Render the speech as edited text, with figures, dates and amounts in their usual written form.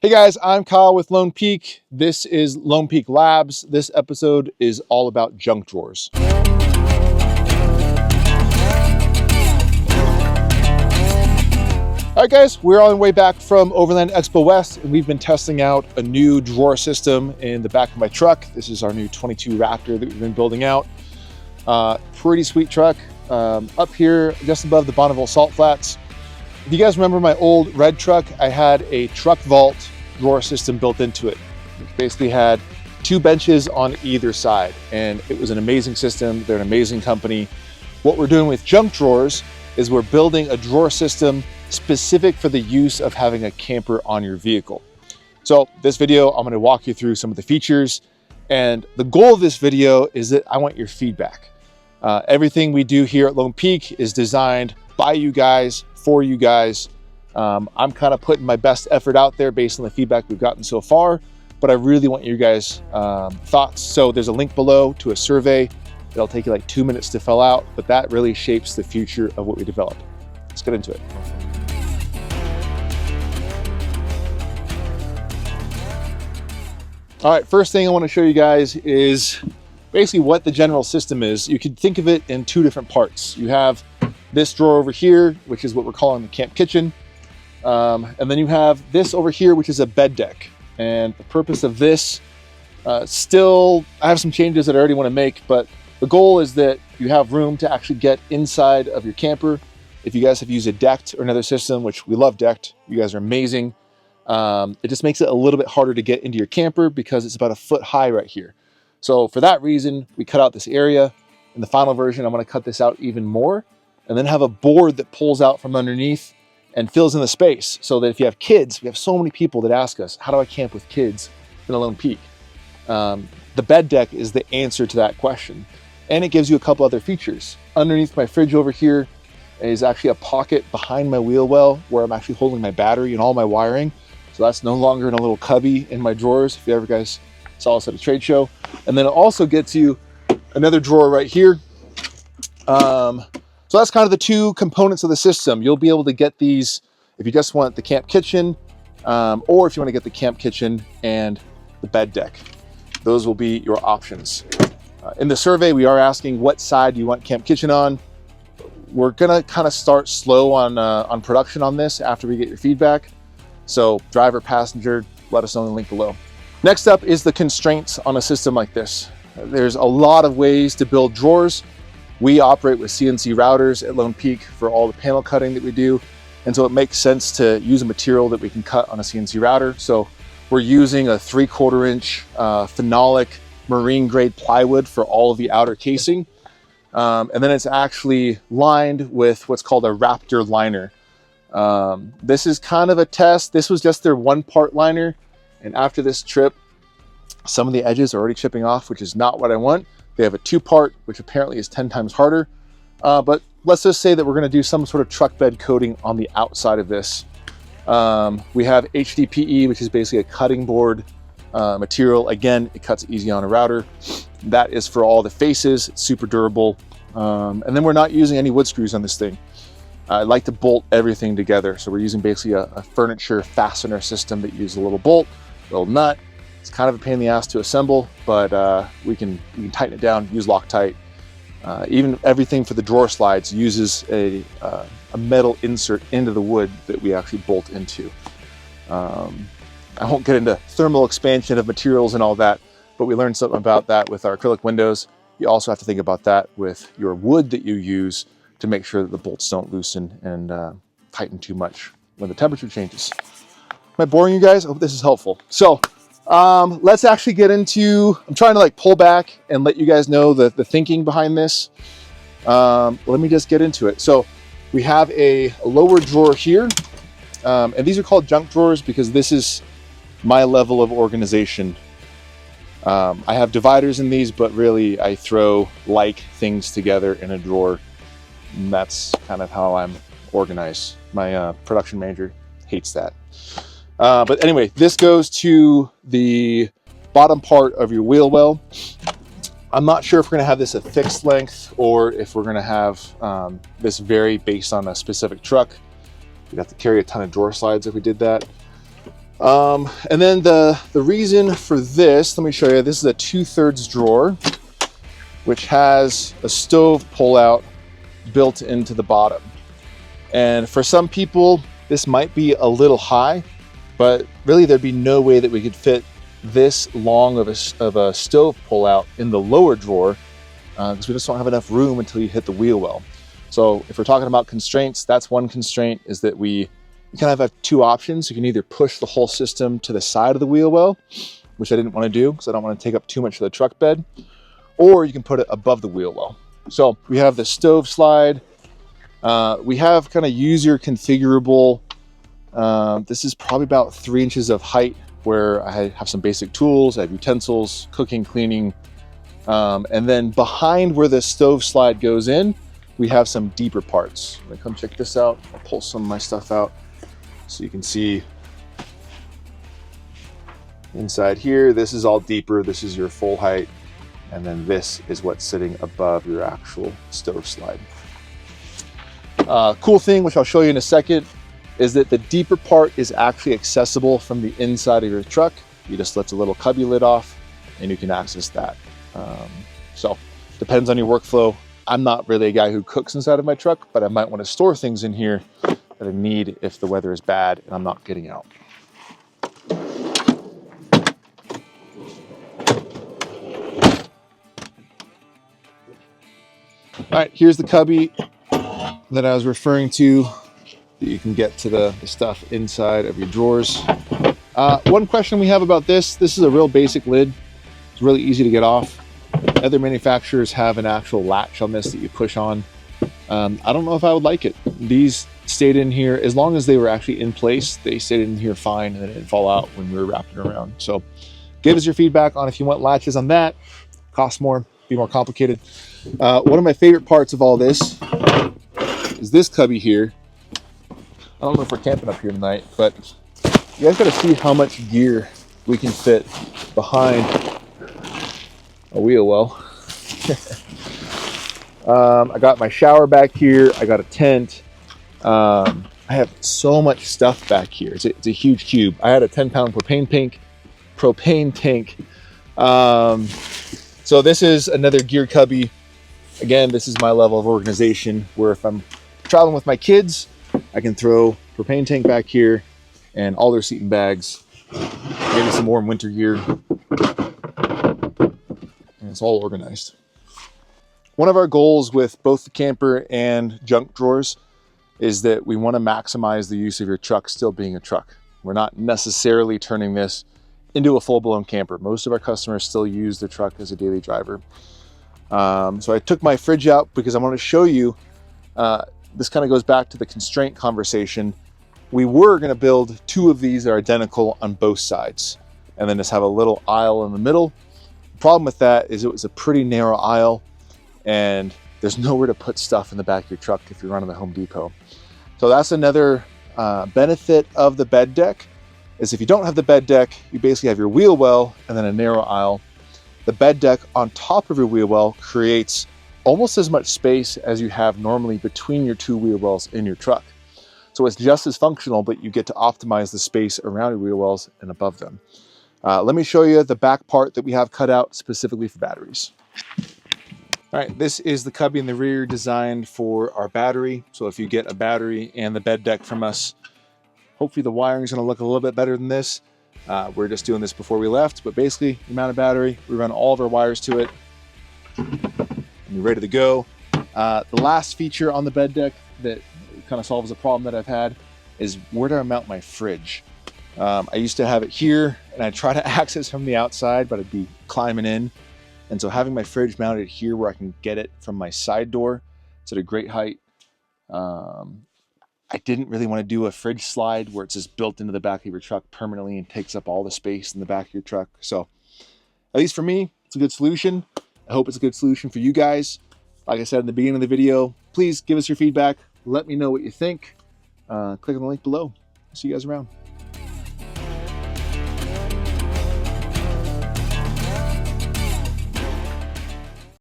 Hey guys, I'm Kyle with Lone Peak. This is Lone Peak Labs. This episode is all about junk drawers. All right guys, we're on the way back from Overland Expo West, and we've been testing out a new drawer system in the back of my truck. This is our new 22 Raptor that we've been building out. Pretty sweet truck. Up here, just above the Bonneville Salt Flats. If you guys remember my old red truck, I had a truck vault drawer system built into it. It basically had two benches on either side, and it was an amazing system. They're an amazing company. What we're doing with junk drawers is we're building a drawer system specific for the use of having a camper on your vehicle. So this video, I'm going to walk you through some of the features, and the goal of this video is that I want your feedback. Everything we do here at Lone Peak is designed by you guys, for you guys. I'm kind of putting my best effort out there based on the feedback we've gotten so far, but I really want your guys' thoughts. So there's a link below to a survey. It'll take you like 2 minutes to fill out, but that really shapes the future of what we develop. Let's get into it. All right, first thing I want to show you guys is basically what the general system is. You could think of it in two different parts. You have this drawer over here, which is what we're calling the camp kitchen. And then you have this over here, which is a bed deck. And the purpose of this, I have some changes that I already want to make, but the goal is that you have room to actually get inside of your camper. If you guys have used a decked or another system, which we love decked, you guys are amazing. It just makes it a little bit harder to get into your camper because it's about a foot high right here. So for that reason, we cut out this area. In the final version, I'm going to cut this out even more and then have a board that pulls out from underneath and fills in the space, so that if you have kids, we have so many people that ask us, how do I camp with kids in a Lone Peak? The bed deck is the answer to that question. And it gives you a couple other features. Underneath my fridge over here is actually a pocket behind my wheel well where I'm actually holding my battery and all my wiring. So that's no longer in a little cubby in my drawers, if you ever guys saw us at a trade show. And then it also gets you another drawer right here. So that's kind of the two components of the system. You'll be able to get these if you just want the camp kitchen, or if you want to get the camp kitchen and the bed deck. Those will be your options. In the survey, we are asking what side you want camp kitchen on. We're gonna kind of start slow on production on this after we get your feedback. So driver, passenger, let us know in the link below. Next up is the constraints on a system like this. There's a lot of ways to build drawers. We operate with CNC routers at Lone Peak for all the panel cutting that we do. And so it makes sense to use a material that we can cut on a CNC router. So we're using a 3/4 inch phenolic marine grade plywood for all of the outer casing. And then it's actually lined with what's called a Raptor liner. This is kind of a test. This was just their 1-part liner. And after this trip, some of the edges are already chipping off, which is not what I want. They have a 2-part, which apparently is 10 times harder. But let's just say that we're going to do some sort of truck bed coating on the outside of this. We have HDPE, which is basically a cutting board material. Again, it cuts easy on a router. That is for all the faces. It's super durable. And then we're not using any wood screws on this thing. I like to bolt everything together. So we're using basically a furniture fastener system that uses a little bolt, a little nut. It's kind of a pain in the ass to assemble, but we can tighten it down, use Loctite. Even everything for the drawer slides uses a metal insert into the wood that we actually bolt into. I won't get into thermal expansion of materials and all that, but we learned something about that with our acrylic windows. You also have to think about that with your wood that you use to make sure that the bolts don't loosen and tighten too much when the temperature changes. Am I boring you guys? I hope this is helpful. So let's actually get into, I'm trying to like pull back and let you guys know the thinking behind this. Let me just get into it. So we have a lower drawer here, and these are called junk drawers because this is my level of organization. I have dividers in these, but really I throw like things together in a drawer, and that's kind of how I'm organized. My production manager hates that. But anyway, this goes to the bottom part of your wheel well. I'm not sure if we're going to have this a fixed length or if we're going to have this vary based on a specific truck. We'd have to carry a ton of drawer slides if we did that. And then the reason for this, let me show you. This is a 2/3 drawer, which has a stove pullout built into the bottom. And for some people, this might be a little high, but really there'd be no way that we could fit this long of a stove pullout in the lower drawer, because we just don't have enough room until you hit the wheel well. So if we're talking about constraints, that's one constraint, is that we kind of have two options. You can either push the whole system to the side of the wheel well, which I didn't want to do because I don't want to take up too much of the truck bed, or you can put it above the wheel well. So we have the stove slide. We have kind of user configurable. This is probably about 3 inches of height, where I have some basic tools. I have utensils, cooking, cleaning. And then behind where the stove slide goes in, we have some deeper parts. I'm gonna come check this out. I'll pull some of my stuff out so you can see inside here. This is all deeper. This is your full height. And then this is what's sitting above your actual stove slide. Cool thing, which I'll show you in a second, is that the deeper part is actually accessible from the inside of your truck. You just lift a little cubby lid off and you can access that. So depends on your workflow. I'm not really a guy who cooks inside of my truck, but I might want to store things in here that I need if the weather is bad and I'm not getting out. All right, here's the cubby that I was referring to, that you can get to the stuff inside of your drawers. One question we have about this is a real basic lid. It's really easy to get off. Other manufacturers have an actual latch on this that you push on. I don't know if I would like it. These stayed in here, as long as they were actually in place, they stayed in here fine and they didn't fall out when we were wrapping it around. So give us your feedback on if you want latches on that. Cost more, be more complicated. One of my favorite parts of all this is this cubby here. I don't know if we're camping up here tonight, but you guys got to see how much gear we can fit behind a wheel well. I got my shower back here. I got a tent. I have so much stuff back here. It's a huge cube. I had a 10-pound propane tank. So this is another gear cubby. Again, this is my level of organization, where if I'm traveling with my kids, I can throw propane tank back here and all their sleeping bags, maybe some warm winter gear. It's all organized. One of our goals with both the camper and junk drawers is that we want to maximize the use of your truck still being a truck. We're not necessarily turning this into a full-blown camper. Most of our customers still use their truck as a daily driver. So I took my fridge out because I want to show you, this kind of goes back to the constraint conversation. We were going to build 2 of these that are identical on both sides, and then just have a little aisle in the middle. The problem with that is it was a pretty narrow aisle, and there's nowhere to put stuff in the back of your truck if you're running the Home Depot. So that's another benefit of the bed deck, is if you don't have the bed deck, you basically have your wheel well and then a narrow aisle. The bed deck on top of your wheel well creates almost as much space as you have normally between your 2 wheel wells in your truck. So it's just as functional, but you get to optimize the space around your wheel wells and above them. Let me show you the back part that we have cut out specifically for batteries. All right, this is the cubby in the rear designed for our battery. So if you get a battery and the bed deck from us, hopefully the wiring is going to look a little bit better than this. We're just doing this before we left, but basically you mount a battery, we run all of our wires to it, and you're ready to go. The last feature on the bed deck that kind of solves a problem that I've had is, where do I mount my fridge? I used to have it here, and I try to access from the outside, but I'd be climbing in. And so having my fridge mounted here where I can get it from my side door, it's at a great height. I didn't really want to do a fridge slide where it's just built into the back of your truck permanently and takes up all the space in the back of your truck. So at least for me, it's a good solution. I hope it's a good solution for you guys. Like I said in the beginning of the video, please give us your feedback. Let me know what you think. Click on the link below. See you guys around.